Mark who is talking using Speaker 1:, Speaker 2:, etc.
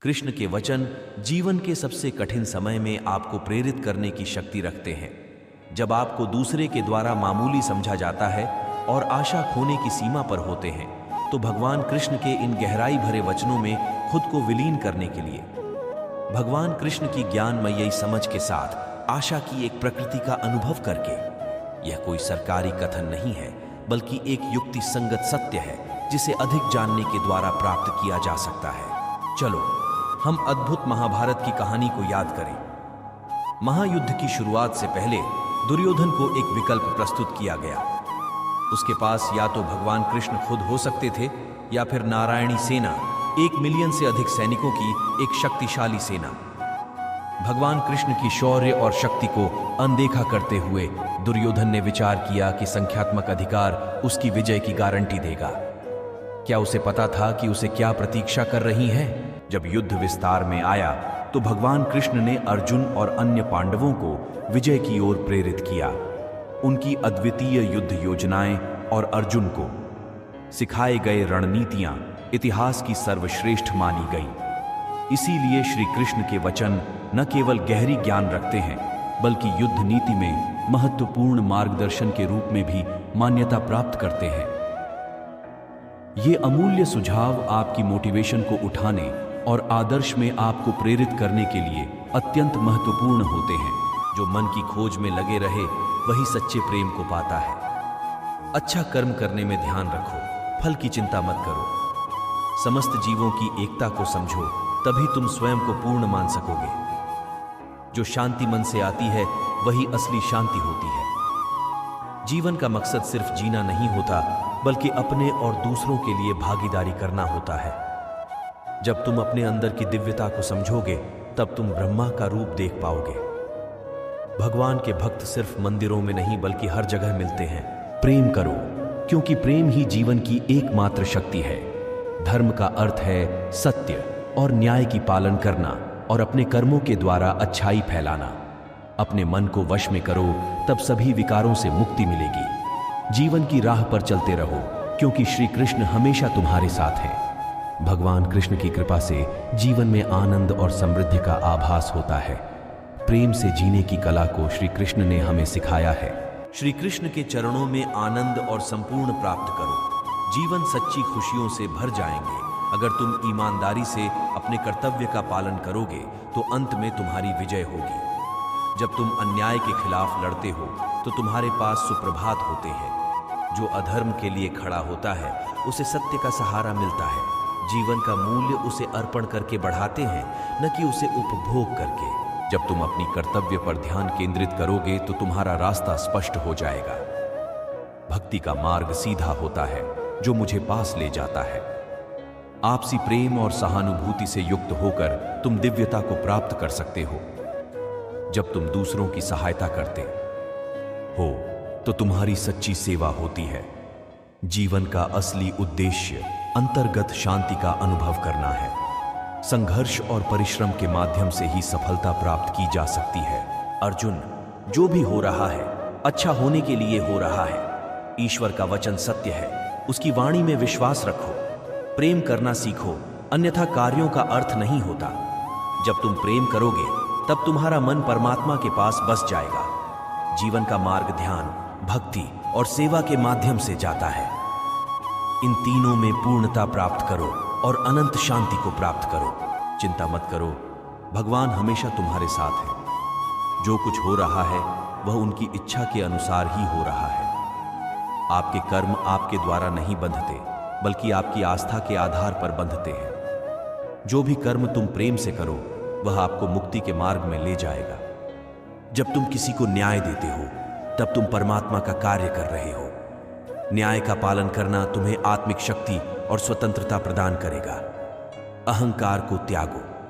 Speaker 1: कृष्ण के वचन जीवन के सबसे कठिन समय में आपको प्रेरित करने की शक्ति रखते हैं। जब आपको दूसरे के द्वारा मामूली समझा जाता है और आशा खोने की सीमा पर होते हैं, तो भगवान कृष्ण के इन गहराई भरे वचनों में खुद को विलीन करने के लिए भगवान कृष्ण की ज्ञानमयी समझ के साथ आशा की एक प्रकृति का अनुभव करके, यह कोई सरकारी कथन नहीं है बल्कि एक युक्ति संगत सत्य है जिसे अधिक जानने के द्वारा प्राप्त किया जा सकता है। चलो हम अद्भुत महाभारत की कहानी को याद करें। महायुद्ध की शुरुआत से पहले दुर्योधन को एक विकल्प प्रस्तुत किया गया। उसके पास या तो भगवान कृष्ण खुद हो सकते थे या फिर नारायणी सेना, 1 मिलियन से अधिक सैनिकों की एक शक्तिशाली सेना। भगवान कृष्ण की शौर्य और शक्ति को अनदेखा करते हुए दुर्योधन ने विचार किया कि संख्यात्मक अधिकार उसकी विजय की गारंटी देगा। क्या उसे पता था कि उसे क्या प्रतीक्षा कर रही है? जब युद्ध विस्तार में आया तो भगवान कृष्ण ने अर्जुन और अन्य पांडवों को विजय की ओर प्रेरित किया। उनकी अद्वितीय युद्ध योजनाएं और अर्जुन को सिखाए गए रणनीतियां इतिहास की सर्वश्रेष्ठ मानी गई। इसीलिए श्री कृष्ण के वचन न केवल गहरी ज्ञान रखते हैं बल्कि युद्ध नीति में महत्वपूर्ण मार्गदर्शन के रूप में भी मान्यता प्राप्त करते हैं। ये अमूल्य सुझाव आपकी मोटिवेशन को उठाने और आदर्श में आपको प्रेरित करने के लिए अत्यंत महत्वपूर्ण होते हैं। जो मन की खोज में लगे रहे वही सच्चे प्रेम को पाता है। अच्छा कर्म करने में ध्यान रखो, फल की चिंता मत करो। समस्त जीवों की एकता को समझो, तभी तुम स्वयं को पूर्ण मान सकोगे। जो शांति मन से आती है वही असली शांति होती है। जीवन का मकसद सिर्फ जीना नहीं होता बल्कि अपने और दूसरों के लिए भागीदारी करना होता है। जब तुम अपने अंदर की दिव्यता को समझोगे तब तुम ब्रह्मा का रूप देख पाओगे। भगवान के भक्त सिर्फ मंदिरों में नहीं बल्कि हर जगह मिलते हैं। प्रेम करो, क्योंकि प्रेम ही जीवन की एकमात्र शक्ति है। धर्म का अर्थ है सत्य और न्याय की पालन करना और अपने कर्मों के द्वारा अच्छाई फैलाना। अपने मन को वश में करो, तब सभी विकारों से मुक्ति मिलेगी। जीवन की राह पर चलते रहो, क्योंकि श्री कृष्ण हमेशा तुम्हारे साथ हैं। भगवान कृष्ण की कृपा से जीवन में आनंद और समृद्धि का आभास होता है। प्रेम से जीने की कला को श्री कृष्ण ने हमें सिखाया है। श्री कृष्ण के चरणों में आनंद और संपूर्ण प्राप्त करो। जीवन सच्ची खुशियों से भर जाएंगे। अगर तुम ईमानदारी से अपने कर्तव्य का पालन करोगे तो अंत में तुम्हारी विजय होगी। जब तुम अन्याय के खिलाफ लड़ते हो तो तुम्हारे पास सुप्रभात होते हैं। जो अधर्म के लिए खड़ा होता है उसे सत्य का सहारा मिलता है। जीवन का मूल्य उसे अर्पण करके बढ़ाते हैं, न कि उसे उपभोग करके। जब तुम अपनी कर्तव्य पर ध्यान केंद्रित करोगे तो तुम्हारा रास्ता स्पष्ट हो जाएगा। भक्ति का मार्ग सीधा होता है जो मुझे पास ले जाता है। आपसी प्रेम और सहानुभूति से युक्त होकर तुम दिव्यता को प्राप्त कर सकते हो। जब तुम दूसरों की सहायता करते हो तो तुम्हारी सच्ची सेवा होती है। जीवन का असली उद्देश्य अंतर्गत शांति का अनुभव करना है। संघर्ष और परिश्रम के माध्यम से ही सफलता प्राप्त की जा सकती है। अर्जुन, जो भी हो रहा है अच्छा होने के लिए हो रहा है। ईश्वर का वचन सत्य है, उसकी वाणी में विश्वास रखो। प्रेम करना सीखो, अन्यथा कार्यों का अर्थ नहीं होता। जब तुम प्रेम करोगे तब तुम्हारा मन परमात्मा के पास बस जाएगा। जीवन का मार्ग ध्यान, भक्ति और सेवा के माध्यम से जाता है। इन तीनों में पूर्णता प्राप्त करो और अनंत शांति को प्राप्त करो। चिंता मत करो, भगवान हमेशा तुम्हारे साथ है। जो कुछ हो रहा है वह उनकी इच्छा के अनुसार ही हो रहा है। आपके कर्म आपके द्वारा नहीं बंधते बल्कि आपकी आस्था के आधार पर बंधते हैं। जो भी कर्म तुम प्रेम से करो वह आपको मुक्ति के मार्ग में ले जाएगा। जब तुम किसी को न्याय देते हो तब तुम परमात्मा का कार्य कर रहे हो। न्याय का पालन करना तुम्हें आत्मिक शक्ति और स्वतंत्रता प्रदान करेगा। अहंकार को त्यागो,